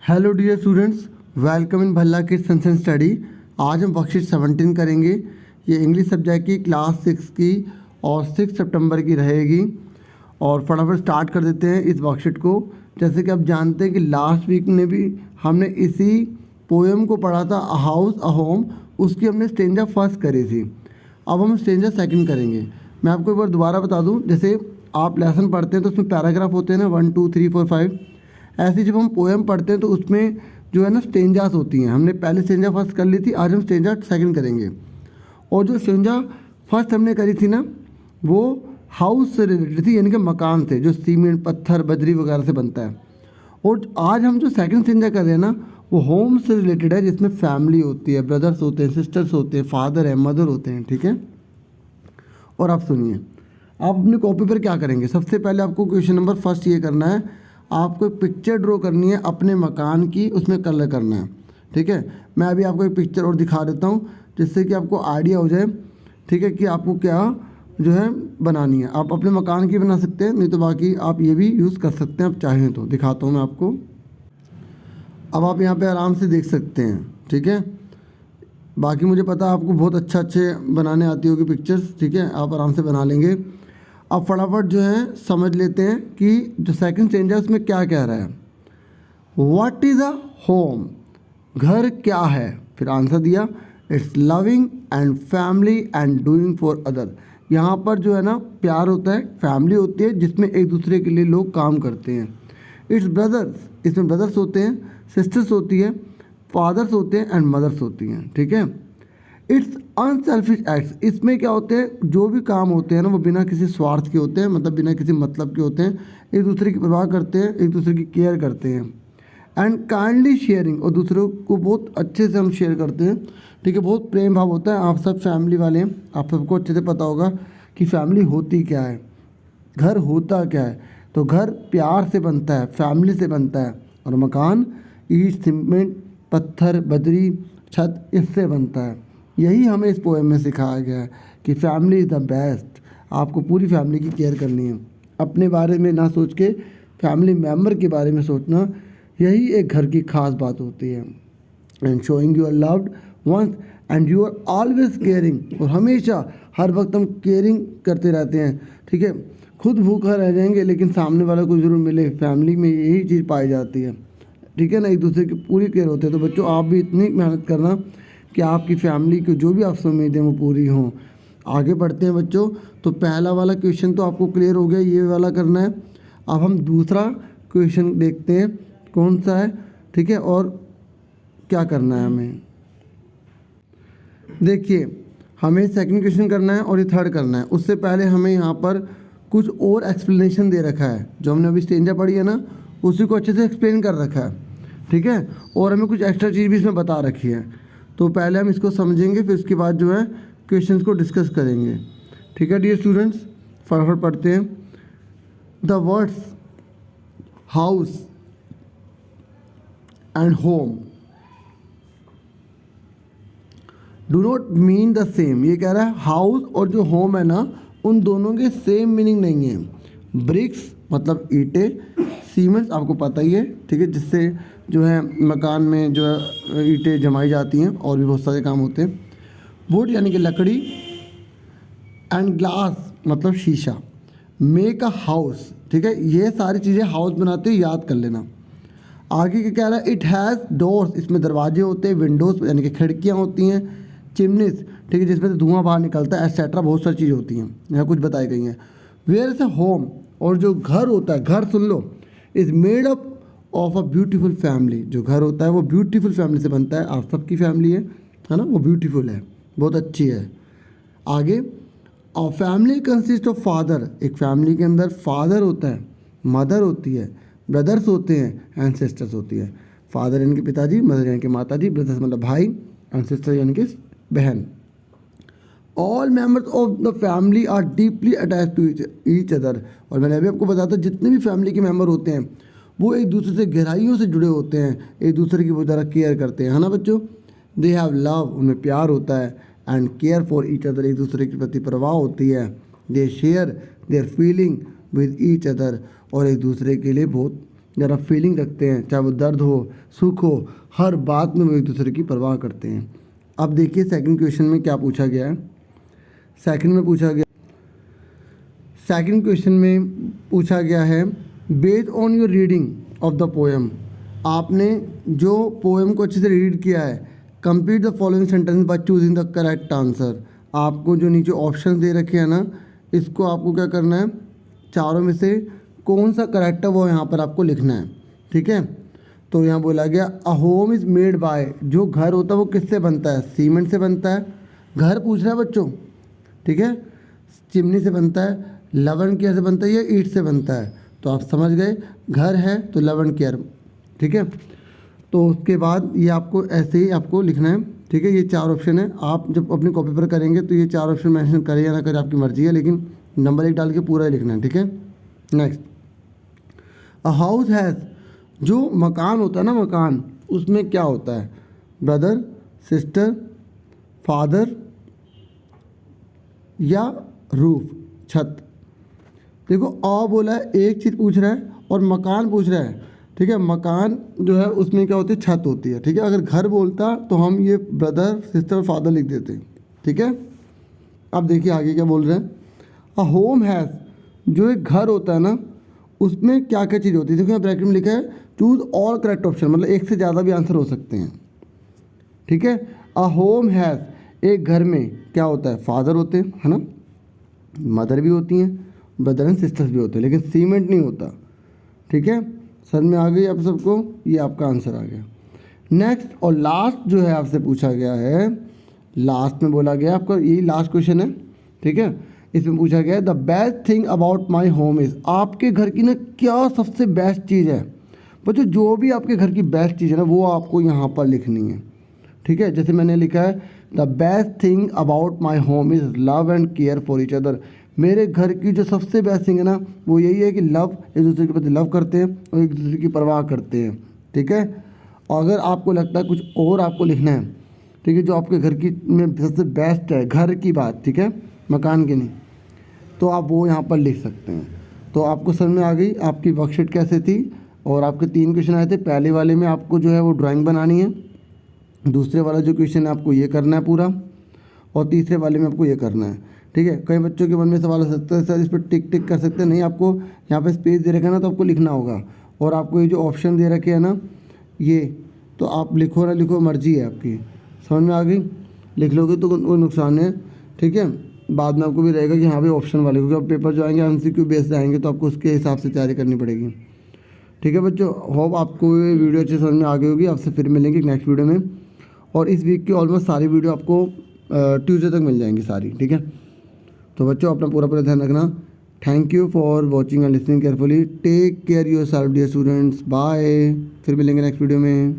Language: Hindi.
Hello dear students, welcome in Bhalla kids sense study. आज हम वर्कशीट 17 करेंगे। ये इंग्लिश सब्जेक्ट की क्लास 6 की और 6 सितंबर की रहेगी। और फटाफट स्टार्ट कर देते हैं इस वर्कशीट को। जैसे कि आप जानते हैं कि लास्ट वीक में भी हमने इसी पोएम को पढ़ा था, अ हाउस अ होम। उसकी हमने स्टेंजा फर्स्ट करी थी। अब हम स्टेंजा सेकंड करेंगे। मैं आपको एक बार दोबारा बता दूं, जैसे आप लेसन पढ़ते हैं तो उसमें पैराग्राफ होते हैं ना, 1 2 3 4 5। ऐसे जब हम पोएम पढ़ते हैं तो उसमें जो है ना स्टेंजास होती हैं। हमने पहले स्टेंजा फर्स्ट कर ली थी, आज हम स्टेंजा सेकंड करेंगे। और जो स्टेंजा फर्स्ट हमने करी थी ना, वो हाउस से रिलेटेड थी, यानी कि मकान से, जो सीमेंट पत्थर बजरी वगैरह से बनता है। और आज हम जो सेकंड स्टेंजा कर रहे हैं ना, वो होम से रिलेटेड है, जिसमें फैमिली होती है, ब्रदर्स होते हैं, सिस्टर्स होते हैं, फादर है, मदर होते हैं। ठीक है। और आप सुनिए, आप अपनी कॉपी पर क्या करेंगे। सबसे पहले आपको क्वेश्चन नंबर फर्स्ट ये करना है, आपको एक पिक्चर ड्रॉ करनी है अपने मकान की, उसमें कलर करना है। ठीक है। मैं अभी आपको एक पिक्चर और दिखा देता हूँ, जिससे कि आपको आइडिया हो जाए, ठीक है, कि आपको क्या जो है बनानी है। आप अपने मकान की बना सकते हैं, नहीं तो बाकी आप ये भी यूज़ कर सकते हैं, आप चाहें तो। दिखाता हूँ मैं आपको। अब आप यहाँ पे आराम से देख सकते हैं। ठीक है। बाकी मुझे पता है आपको बहुत अच्छे बनाने आती होगी पिक्चर्स। ठीक है, आप आराम से बना लेंगे। अब फटाफट जो है समझ लेते हैं कि जो सेकंड स्टेंजा है उसमें क्या कह रहा है। व्हाट इज़ अ होम, घर क्या है। फिर आंसर दिया, it's loving and family and doing for other. यहाँ पर जो है ना प्यार होता है, फैमिली होती है जिसमें एक दूसरे के लिए लोग काम करते हैं। इट्स ब्रदर्स, इसमें ब्रदर्स होते हैं, सिस्टर्स होती है, फादर्स होते हैं एंड मदर्स होती हैं। ठीक है। इट्स अनसेल्फिश एक्ट्स, इसमें क्या होते हैं, जो भी काम होते हैं ना वो बिना किसी स्वार्थ के होते हैं, मतलब बिना किसी मतलब के होते हैं। एक दूसरे की परवाह करते हैं, एक दूसरे की केयर करते हैं। एंड काइंडली शेयरिंग, और दूसरों को बहुत अच्छे से हम शेयर करते हैं। ठीक है, बहुत प्रेम भाव होता है। आप सब फैमिली वाले हैं, आप सबको अच्छे से पता होगा कि फैमिली होती क्या है, घर होता क्या है। तो घर प्यार से बनता है, फैमिली से बनता है। और मकान ईंट सीमेंट पत्थर बजरी छत, इससे बनता है। यही हमें इस पोएम में सिखाया गया है कि फैमिली इज़ द बेस्ट। आपको पूरी फैमिली की केयर करनी है, अपने बारे में ना सोच के फैमिली मेम्बर के बारे में सोचना, यही एक घर की खास बात होती है। And showing you are loved once and you are always caring, और हमेशा हर वक्त हम केयरिंग करते रहते हैं। ठीक है। खुद भूखा रह जाएंगे लेकिन सामने वाला को ज़रूर मिले, फैमिली में यही चीज़ पाई जाती है। ठीक है ना, एक दूसरे की पूरी केयर होते हैं। तो बच्चों, आप भी इतनी मेहनत करना कि आपकी फैमिली को जो भी आपसे उम्मीदें वो पूरी हों। आगे बढ़ते हैं बच्चों। तो पहला वाला क्वेश्चन तो आपको क्लियर हो गया, ये वाला करना है। अब हम दूसरा क्वेश्चन देखते हैं कौन सा है। ठीक है, और क्या करना है हमें। देखिए, हमें सेकंड क्वेश्चन करना है और ये थर्ड करना है। उससे पहले हमें यहाँ पर कुछ और एक्सप्लेनेशन दे रखा है, जो हमने अभी स्टेंजा पढ़ी है ना, उसी को अच्छे से एक्सप्लेन कर रखा है। ठीक है। और हमें कुछ एक्स्ट्रा चीज़ भी इसमें बता रखी है। तो पहले हम इसको समझेंगे, फिर उसके बाद जो है क्वेश्चंस को डिस्कस करेंगे। ठीक है डियर स्टूडेंट्स, फटाफट पढ़ते हैं। The words house and home do not mean the same. ये कह रहा है हाउस और जो होम है ना, उन दोनों के सेम मीनिंग नहीं है। ब्रिक्स मतलब ईंटें, सीमेंट्स आपको पता ही है, ठीक है, जिससे जो है मकान में जो है ईंटें जमाई जाती हैं, और भी बहुत सारे काम होते हैं। वुड यानी कि लकड़ी, एंड ग्लास मतलब शीशा। मेक अ हाउस, ठीक है, ये सारी चीज़ें हाउस बनाते हैं, याद कर लेना। आगे क्या कह रहा है, इट हैज़ डोर्स, इसमें दरवाजे होते हैं, विंडोज़ यानी कि खिड़कियाँ होती हैं, चिमनीज, ठीक है, जिसमें से धुआं बाहर निकलता है, एटसेट्रा, बहुत सारी चीज़ होती हैं, यहाँ कुछ बताई गई हैं। वेयर इज़ अ होम, और जो घर होता है, घर सुन लो, is made up of a beautiful family. जो घर होता है वो ब्यूटीफुल फैमिली से बनता है। आप सबकी फैमिली है ना, वो ब्यूटीफुल है, बहुत अच्छी है। आगे, a family consist of father, एक फैमिली के अंदर फादर होता है, मदर होती है, ब्रदर्स होते हैं एंड सिस्टर्स होती है। फादर यानी कि पिताजी, मदर यानी कि माताजी, ब्रदर्स मतलब भाई, एंड सिस्टर यानी कि बहन। All members of the family are deeply attach to each other. और मैंने अभी आपको बताया था, जितने भी फैमिली के मेम्बर होते हैं वो एक दूसरे से गहराइयों से जुड़े होते हैं, एक दूसरे की बहुत ज़्यादा केयर करते हैं, है ना बच्चों। दे हैव लव, उनमें प्यार होता है, and care for each other, एक दूसरे के प्रति परवाह होती है। They share their feeling with each other, और एक दूसरे के लिए बहुत ज़रा फीलिंग रखते हैं, चाहे वो दर्द हो, सुख हो, हर बात में वो एक दूसरे की परवाह करते हैं। अब देखिए सेकंड क्वेश्चन में क्या पूछा गया है। सेकंड क्वेश्चन में पूछा गया है based on your reading of the poem, आपने जो पोएम को अच्छे से रीड किया है, complete the following sentence by choosing the correct answer. आपको जो नीचे ऑप्शन दे रखे हैं ना, इसको आपको क्या करना है, चारों में से कौन सा करेक्ट है वो यहाँ पर आपको लिखना है। ठीक है, तो यहाँ बोला गया a home is made by, जो घर होता है वो किससे बनता है, सीमेंट से बनता है। घर पूछ रहा है बच्चों, ठीक है, चिमनी से बनता है, लवन केयर से बनता है या ईंट से बनता है। तो आप समझ गए, घर है तो लवन केयर। ठीक है, तो उसके बाद ये आपको ऐसे ही आपको लिखना है। ठीक है, ये 4 ऑप्शन है। आप जब अपनी कॉपी पर करेंगे तो ये 4 ऑप्शन मेंशन करें या ना करें आपकी मर्जी है, लेकिन नंबर 1 डाल के पूरा ही लिखना है। ठीक है, नेक्स्ट, अ हाउस हैज़, जो मकान होता है ना, मकान उसमें क्या होता है, ब्रदर, सिस्टर, फादर या रूफ, छत। देखो अ बोला है, एक चीज़ पूछ रहा है और मकान पूछ रहा है। ठीक है, मकान जो है उसमें क्या होती है, छत होती है। ठीक है, अगर घर बोलता तो हम ये ब्रदर, सिस्टर, फादर लिख देते। ठीक है, अब देखिए आगे क्या बोल रहे हैं, अ होम हैज़, जो एक घर होता है ना उसमें क्या क्या चीज़ होती है। देखो यहाँ ब्रैकेट में लिखा है चूज़ ऑल करेक्ट ऑप्शन, मतलब एक से ज़्यादा भी आंसर हो सकते हैं। ठीक है, अ होम हैज़, एक घर में क्या होता है, फादर होते हैं, है ना, मदर भी होती हैं, ब्रदर एंड सिस्टर्स भी होते हैं, लेकिन सीमेंट नहीं होता। ठीक है, समझ में आ गई आप सबको, ये आपका आंसर आ गया। नेक्स्ट और लास्ट जो है आपसे पूछा गया है, लास्ट में बोला गया आपका, यही लास्ट क्वेश्चन है। ठीक है, इसमें पूछा गया है the best thing about my home is, आपके घर की ना क्या सबसे बेस्ट चीज़ है। बच्चों जो भी आपके घर की बेस्ट चीज़ है ना वो आपको यहाँ पर लिखनी है। ठीक है, जैसे मैंने लिखा है the best thing about my home is love and care for each other. मेरे घर की जो सबसे बेस्ट थिंग है ना वो यही है कि लव, एक दूसरे के प्रति लव करते हैं और एक दूसरे की परवाह करते हैं। ठीक है, और अगर आपको लगता है कुछ और आपको लिखना है, ठीक है, जो आपके घर की में सबसे बेस्ट है, घर की बात, ठीक है, मकान की नहीं, तो आप वो यहाँ पर लिख सकते हैं। तो आपको समझ में आ गई आपकी वर्कशीट कैसे थी, और आपके 3 क्वेश्चन आए थे। पहले वाले में आपको जो है वो ड्राइंग बनानी है, दूसरे वाला जो क्वेश्चन है आपको ये करना है पूरा, और तीसरे वाले में आपको ये करना है। ठीक है, कई बच्चों के मन में सवाल हो सकता है सर इस पर टिक टिक कर सकते हैं, नहीं, आपको यहाँ पे स्पेस दे रखा है ना तो आपको लिखना होगा, और आपको ये जो ऑप्शन दे रखे हैं ना ये, तो आप लिखो ना लिखो मर्जी है आपकी। समझ में आ गई, लिख लोगे तो कोई नुकसान है। ठीक है, बाद में आपको भी रहेगा कि हाँ भाई ऑप्शन वाले, क्योंकि अब पेपर जो आएंगे MCQ बेस से आएंगे तो आपको उसके हिसाब से तैयारी करनी पड़ेगी। ठीक है बच्चों, होप आपको ये वीडियो अच्छे समझ में आ गई होगी। आपसे फिर मिलेंगे नेक्स्ट वीडियो में, और इस वीक की ऑलमोस्ट सारी वीडियो आपको ट्यूसडे तक मिल जाएंगी सारी। ठीक है, तो बच्चों अपना पूरा ध्यान रखना। Thank you for watching and listening carefully. Take care yourself dear students, bye. फिर मिलेंगे नेक्स्ट वीडियो में।